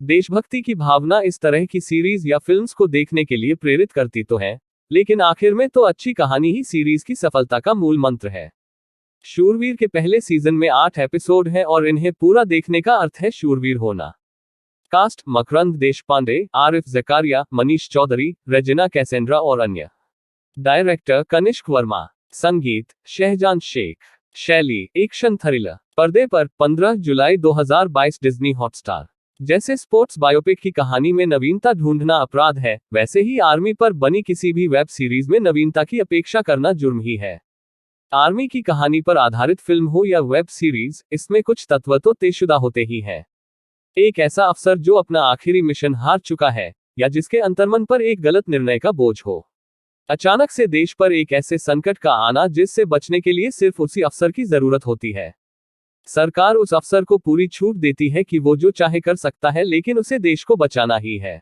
देशभक्ति की भावना इस तरह की सीरीज या फिल्म्स को देखने के लिए प्रेरित करती तो है, लेकिन आखिर में तो अच्छी कहानी ही सीरीज की सफलता का मूल मंत्र है। शूरवीर के पहले सीजन में 8 एपिसोड हैं और इन्हें पूरा देखने का अर्थ है शूरवीर होना। कास्ट: मकरंद देशपांडे, आरिफ जकारिया, मनीष चौधरी, रेजिना कैसेंड्रा और अन्य। डायरेक्टर: कनिष्क वर्मा। संगीत: शहजान शेख। शैली: एक्शन थ्रिलर। पर्दे पर 15 जुलाई 2022 डिज्नी हॉटस्टार। जैसे स्पोर्ट्स बायोपिक की कहानी में नवीनता ढूंढना अपराध है, वैसे ही आर्मी पर बनी किसी भी वेब सीरीज में नवीनता की अपेक्षा करना जुर्म ही है। आर्मी की कहानी पर आधारित फिल्म हो या वेब सीरीज, इसमें कुछ तत्व तो तयशुदा होते ही हैं। एक ऐसा अफसर जो अपना आखिरी मिशन हार चुका है, या जिसके अंतर्मन पर एक गलत निर्णय का बोझ हो। अचानक से देश पर एक ऐसे संकट का आना जिससे बचने के लिए सिर्फ उसी अफसर की जरूरत होती है। सरकार उस अफसर को पूरी छूट देती है कि वो जो चाहे कर सकता है, लेकिन उसे देश को बचाना ही है।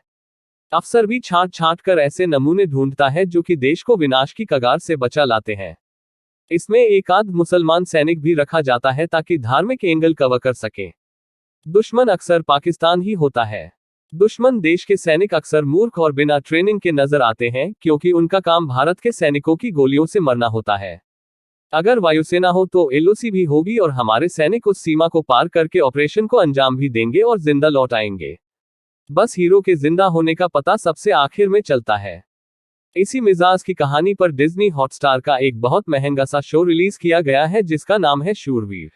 अफसर भी छांट छांट कर ऐसे नमूने ढूंढता है जो कि देश को विनाश की कगार से बचा लाते हैं। इसमें एक आध मुसलमान सैनिक भी रखा जाता है ताकि धार्मिक एंगल कवर कर सके। दुश्मन अक्सर पाकिस्तान ही होता है। दुश्मन देश के सैनिक अक्सर मूर्ख और बिना ट्रेनिंग के नजर आते हैं, क्योंकि उनका काम भारत के सैनिकों की गोलियों से मरना होता है। अगर वायुसेना हो तो एलओसी भी होगी और हमारे सैनिक उस सीमा को पार करके ऑपरेशन को अंजाम भी देंगे और जिंदा लौट आएंगे। बस हीरो के जिंदा होने का पता सबसे आखिर में चलता है। इसी मिजाज की कहानी पर डिज्नी हॉटस्टार का एक बहुत महंगा सा शो रिलीज किया गया है जिसका नाम है शूरवीर।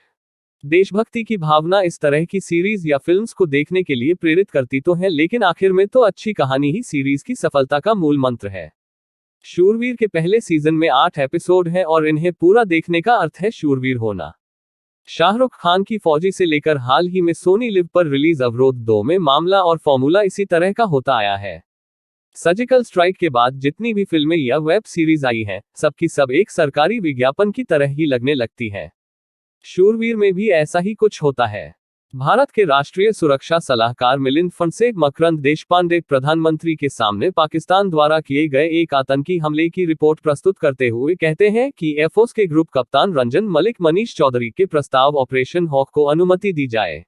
देशभक्ति की भावना इस तरह की सीरीज या फिल्म्स को देखने के लिए प्रेरित करती तो है, लेकिन आखिर में तो अच्छी कहानी ही सीरीज की सफलता का मूल मंत्र है। शूरवीर के पहले सीजन में 8 एपिसोड हैं और इन्हें पूरा देखने का अर्थ है शूरवीर होना। शाहरुख खान की फौजी से लेकर हाल ही में सोनी लिव पर रिलीज अवरोध 2 में मामला और फॉर्मूला इसी तरह का होता आया है। सर्जिकल स्ट्राइक के बाद जितनी भी फिल्में या वेब सीरीज आई हैं, सबकी सब एक सरकारी विज्ञापन की तरह ही लगने लगती हैं। शूरवीर में भी ऐसा ही कुछ होता है। भारत के राष्ट्रीय सुरक्षा सलाहकार मिलिंद फणसे मकरंद देशपांडे प्रधानमंत्री के सामने पाकिस्तान द्वारा किए गए एक आतंकी हमले की रिपोर्ट प्रस्तुत करते हुए कहते हैं कि एयरफोर्स के ग्रुप कप्तान रंजन मलिक मनीष चौधरी के प्रस्ताव ऑपरेशन हॉक को अनुमति दी जाए।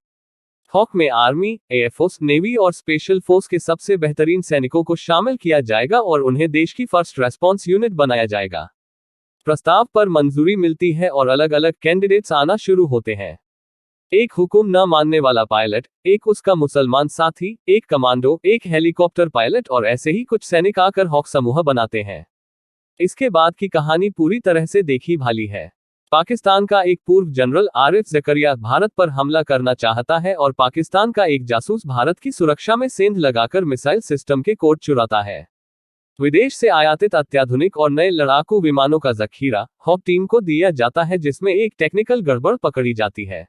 हॉक में आर्मी, एयरफोर्स, नेवी और स्पेशल फोर्स के सबसे बेहतरीन सैनिकों को शामिल किया जाएगा और उन्हें देश की फर्स्ट रेस्पॉन्स यूनिट बनाया जाएगा। प्रस्ताव पर मंजूरी मिलती है और अलग अलग कैंडिडेट्स आना शुरू होते हैं। एक हुक्म न मानने वाला पायलट, एक उसका मुसलमान साथी, एक कमांडो, एक हेलीकॉप्टर पायलट और ऐसे ही कुछ सैनिक आकर हॉक समूह बनाते हैं। इसके बाद की कहानी पूरी तरह से देखी भाली है। पाकिस्तान का एक पूर्व जनरल आरिफ जकरिया भारत पर हमला करना चाहता है और पाकिस्तान का एक जासूस भारत की सुरक्षा में सेंध लगाकर मिसाइल सिस्टम के कोड चुराता है। विदेश से आयातित अत्याधुनिक और नए लड़ाकू विमानों का जखीरा हॉक टीम को दिया जाता है, जिसमें एक टेक्निकल गड़बड़ पकड़ी जाती है।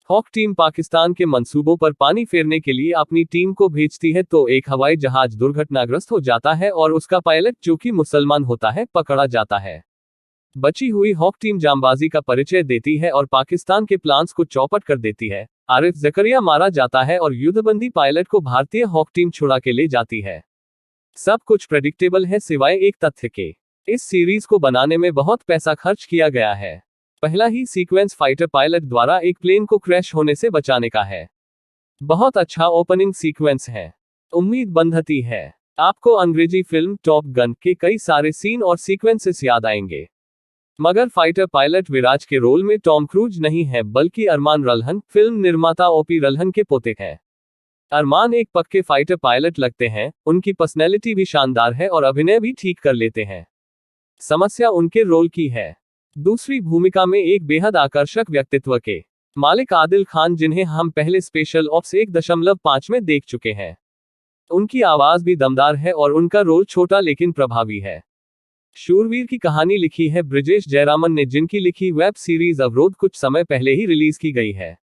हॉक टीम पाकिस्तान के मंसूबों पर पानी फेरने के लिए अपनी टीम को भेजती है तो एक हवाई जहाज दुर्घटनाग्रस्त हो जाता है और उसका पायलट, जो कि मुसलमान होता है, पकड़ा जाता है। बची हुई हॉक टीम जांबाजी का परिचय देती है और पाकिस्तान के प्लान्स को चौपट कर देती है। आरिफ जकरिया मारा जाता है और युद्धबंदी पायलट को भारतीय हॉक टीम छुड़ा के ले जाती है। सब कुछ प्रेडिक्टेबल है सिवाय एक तथ्य के। इस सीरीज को बनाने में बहुत पैसा खर्च किया गया है। पहला ही सीक्वेंस फाइटर पायलट द्वारा एक प्लेन को क्रैश होने से बचाने का है। बहुत अच्छा ओपनिंग सीक्वेंस है। उम्मीद बंधती है आपको अंग्रेजी फिल्म टॉप गन के कई सारे सीन और सीक्वेंसेस याद आएंगे, मगर फाइटर पायलट विराज के रोल में टॉम क्रूज नहीं है बल्कि अरमान रल्हन, फिल्म निर्माता ओपी रल्हन के पोते हैं। अरमान एक पक्के फाइटर पायलट लगते हैं, उनकी पर्सनैलिटी भी शानदार है और अभिनय भी ठीक कर लेते हैं। समस्या उनके रोल की है। दूसरी भूमिका में एक बेहद आकर्षक व्यक्तित्व के मालिक आदिल खान, जिन्हें हम पहले स्पेशल ऑप्स 1.5 में देख चुके हैं। उनकी आवाज भी दमदार है और उनका रोल छोटा लेकिन प्रभावी है। शूरवीर की कहानी लिखी है ब्रिजेश जयरामन ने, जिनकी लिखी वेब सीरीज अवरोध कुछ समय पहले ही रिलीज की गई है।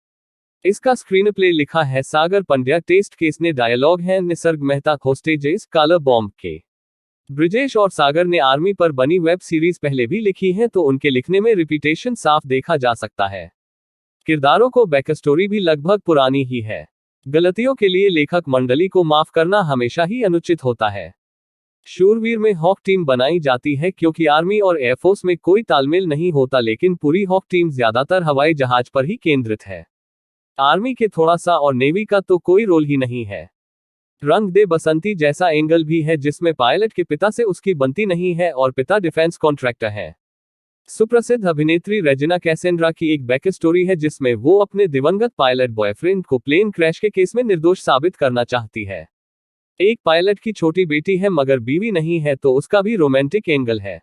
इसका स्क्रीनप्ले लिखा है सागर पंड्या, टेस्ट केस ने डायलॉग हैं निसर्ग मेहता, होस्टेजेस, काला बॉम्ब के। ब्रिजेश और सागर ने आर्मी पर बनी वेब सीरीज पहले भी लिखी है, तो उनके लिखने में रिपीटेशन साफ देखा जा सकता है। किरदारों को बैकस्टोरी भी लगभग पुरानी ही है। गलतियों के लिए लेखक मंडली को माफ करना हमेशा ही अनुचित होता है। शूरवीर में हॉक टीम बनाई जाती है क्योंकि आर्मी और एयरफोर्स में कोई तालमेल नहीं होता, लेकिन पूरी हॉक टीम ज्यादातर हवाई जहाज पर ही केंद्रित है। आर्मी के थोड़ा सा और नेवी का तो कोई रोल ही नहीं है। रंग दे बसंती जैसा एंगल भी है जिसमें पायलट के पिता से उसकी बनती नहीं है और पिता डिफेंस कॉन्ट्रैक्टर है। सुप्रसिद्ध अभिनेत्री रेजिना कैसेंड्रा की एक बैक स्टोरी है जिसमें वो अपने दिवंगत पायलट बॉयफ्रेंड को प्लेन क्रैश के केस में निर्दोष साबित करना चाहती है। एक पायलट की छोटी बेटी है मगर बीवी नहीं है तो उसका भी रोमांटिक एंगल है।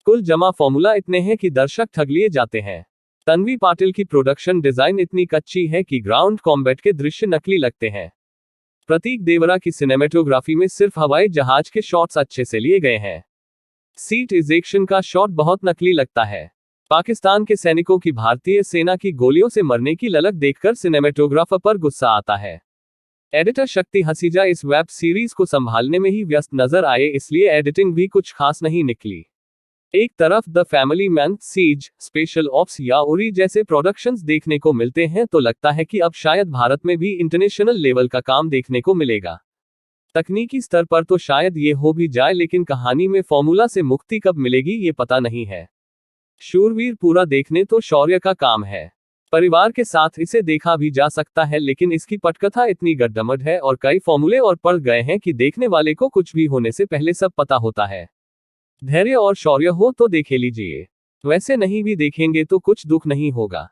कुल जमा फॉर्मूला इतने हैं कि दर्शक ठग लिए जाते हैं। तन्वी पाटिल की प्रोडक्शन डिजाइन इतनी कच्ची है कि ग्राउंड कॉम्बैट के दृश्य नकली लगते हैं। प्रतीक देवरा की सिनेमेटोग्राफी में सिर्फ हवाई जहाज के शॉट्स अच्छे से लिए गए हैं। सीट इजेक्शन का शॉट बहुत नकली लगता है। पाकिस्तान के सैनिकों की भारतीय सेना की गोलियों से मरने की ललक देखकर सिनेमेटोग्राफर पर गुस्सा आता है। एडिटर शक्ति हसीजा इस वेब सीरीज को संभालने में ही व्यस्त नजर आए, इसलिए एडिटिंग भी कुछ खास नहीं निकली। एक तरफ द फैमिली मैन, सीज, स्पेशल ऑप्स या उरी जैसे प्रोडक्शंस देखने को मिलते हैं तो लगता है कि अब शायद भारत में भी इंटरनेशनल लेवल का काम देखने को मिलेगा। तकनीकी स्तर पर तो शायद ये हो भी जाए लेकिन कहानी में फॉर्मूला से मुक्ति कब मिलेगी ये पता नहीं है। शूरवीर पूरा देखने तो शौर्य का काम है। परिवार के साथ इसे देखा भी जा सकता है लेकिन इसकी पटकथा इतनी गड्ढमड है और कई फॉर्मूले और पड़ गए हैं कि देखने वाले को कुछ भी होने से पहले सब पता होता है। धैर्य और शौर्य हो तो देखे लीजिए, वैसे नहीं भी देखेंगे तो कुछ दुख नहीं होगा।